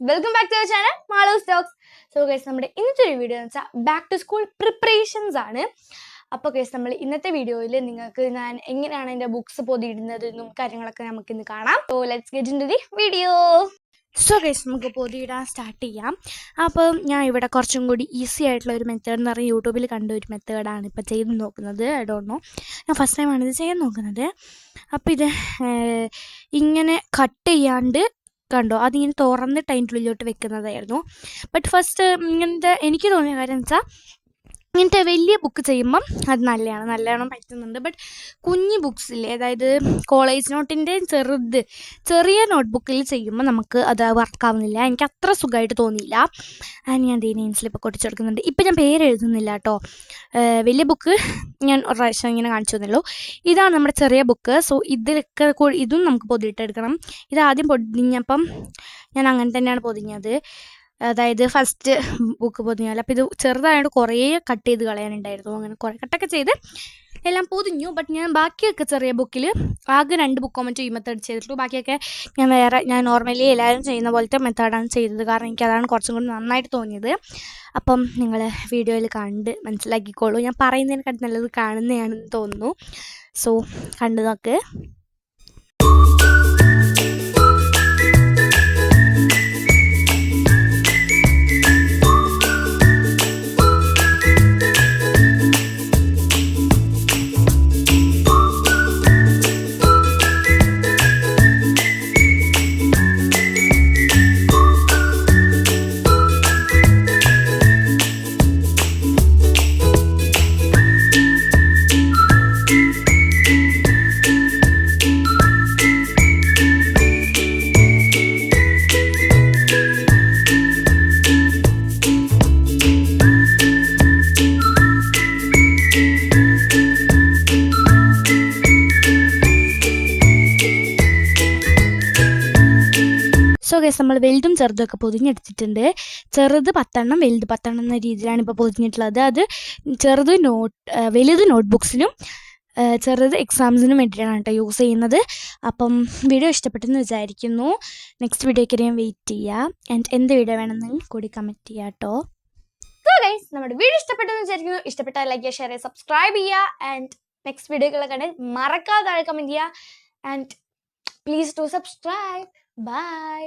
Welcome back to our channel Maloos talks. So guys, നമ്മുടെ ഇന്നത്തെ ഒരു വീഡിയോ എന്ന് വെച്ചാൽ ബാക്ക് ടു സ്കൂൾ പ്രിപ്പറേഷൻസ് ആണ്. അപ്പോൾ ഗൈസ്, നമ്മൾ ഇന്നത്തെ വീഡിയോയിൽ നിങ്ങൾക്ക് ഞാൻ എങ്ങനെയാണ് എൻ്റെ ബുക്സ് പൊതിയിടുന്നതെന്നും കാര്യങ്ങളൊക്കെ നമുക്ക് ഇന്ന് കാണാം. So let's get into the video വീഡിയോ. സോ ഗൈസ്, നമുക്ക് പൊതിയിടാൻ സ്റ്റാർട്ട് ചെയ്യാം. അപ്പോൾ ഞാൻ ഇവിടെ കുറച്ചും കൂടി ഈസി ആയിട്ടുള്ള ഒരു മെത്തേഡ് എന്ന് പറഞ്ഞാൽ യൂട്യൂബിൽ കണ്ട ഒരു മെത്തേഡാണ് ഇപ്പോൾ ചെയ്ത് നോക്കുന്നത്. ഐ ഡോണ്ട് നോ, ഞാൻ ഫസ്റ്റ് ടൈമാണ് ഇത് ചെയ്യാൻ നോക്കുന്നത്. അപ്പോൾ ഇത് ഇങ്ങനെ കട്ട് ചെയ്യാണ്ട് കണ്ടോ, അതിങ്ങനെ തുറന്നിട്ട് അതിൻ്റെ ഉള്ളിലോട്ട് വെക്കുന്നതായിരുന്നു. ബട്ട് ഫസ്റ്റ് ഇങ്ങനത്തെ എനിക്ക് തോന്നിയ കാര്യം എന്ന് വെച്ചാൽ ഇങ്ങനത്തെ വലിയ ബുക്ക് ചെയ്യുമ്പം അത് നല്ലവണ്ണം പറ്റുന്നുണ്ട്. ബട്ട് കുഞ്ഞു ബുക്സില്ലേ, അതായത് കോളേജ് നോട്ടിൻ്റെ ചെറിയ നോട്ട്ബുക്കിൽ ചെയ്യുമ്പോൾ നമുക്ക് അത് വർക്കാവുന്നില്ല. എനിക്ക് അത്ര സുഖമായിട്ട് തോന്നിയില്ല. ഞാൻ നെയിംസിൽ ഇപ്പോൾ കൊട്ടിച്ചെടുക്കുന്നുണ്ട്. ഇപ്പം ഞാൻ പേര് എഴുതുന്നില്ല കേട്ടോ. വലിയ ബുക്ക് ഞാൻ ഒരു പ്രാവശ്യം ഇങ്ങനെ കാണിച്ചു തന്നല്ലോ. ഇതാണ് നമ്മുടെ ചെറിയ ബുക്ക്. സോ ഇതിലൊക്കെ ഇതും നമുക്ക് പൊതിയിട്ടെടുക്കണം. ഇതാദ്യം പൊതിഞ്ഞപ്പം ഞാൻ അങ്ങനെ തന്നെയാണ് പൊതിഞ്ഞത്. അതായത് ഫസ്റ്റ് ബുക്ക് പൊതിഞ്ഞാൽ അപ്പോൾ ഇത് ചെറുതായതുകൊണ്ട് കുറേ കട്ട് ചെയ്ത് കളയാനുണ്ടായിരുന്നു. അങ്ങനെ കുറേ കട്ടൊക്കെ ചെയ്ത് എല്ലാം പൊതിഞ്ഞു. ബട്ട് ഞാൻ ബാക്കിയൊക്കെ ചെറിയ ബുക്കിൽ ആകെ 2 ബുക്കോ മറ്റോ ഈ മെത്തേഡ് ചെയ്തിട്ടുള്ളൂ. ബാക്കിയൊക്കെ ഞാൻ നോർമലി എല്ലാവരും ചെയ്യുന്ന പോലത്തെ മെത്തേഡാണ് ചെയ്തത്. കാരണം എനിക്കതാണ് കുറച്ചും കൂടി നന്നായിട്ട് തോന്നിയത്. അപ്പം നിങ്ങൾ വീഡിയോയിൽ കണ്ട് മനസ്സിലാക്കിക്കോളൂ. ഞാൻ പറയുന്നതിനെക്കാട്ടി നല്ലത് കാണുന്നതാണെന്ന് തോന്നുന്നു. സോ കണ്ടു നോക്ക്. സോ ഗൈസ്, നമ്മൾ വലുതും ചെറുതൊക്കെ പൊതിഞ്ഞെടുത്തിട്ടുണ്ട്. ചെറുത് 10 വലുത് 10 എന്ന രീതിയിലാണ് ഇപ്പോൾ പൊതിഞ്ഞിട്ടുള്ളത്. അത് വലുത് നോട്ട്ബുക്സിനും ചെറുത് എക്സാംസിനും വേണ്ടിയിട്ടാണ് കേട്ടോ യൂസ് ചെയ്യുന്നത്. അപ്പം വീഡിയോ ഇഷ്ടപ്പെട്ടെന്ന് വിചാരിക്കുന്നു. നെക്സ്റ്റ് വീഡിയോയ്ക്ക് ഞാൻ വെയിറ്റ് ചെയ്യുക. ആൻഡ് എന്ത് വീഡിയോ വേണമെന്ന് കൂടി കമൻറ്റ് ചെയ്യുക കേട്ടോ. സോ ഗൈസ്, നമ്മുടെ വീഡിയോ ഇഷ്ടപ്പെട്ടെന്ന് വിചാരിക്കുന്നു. ഇഷ്ടപ്പെട്ടാൽ ലൈക്ക് ചെയ്യുക, ഷെയർ ചെയ്യുക, സബ്സ്ക്രൈബ് ചെയ്യുക. ആൻഡ് നെക്സ്റ്റ് വീഡിയോകളൊക്കെ കണ്ട് മറക്കാതെ താഴെ കമൻറ്റ് ചെയ്യുക. And please do subscribe. Bye.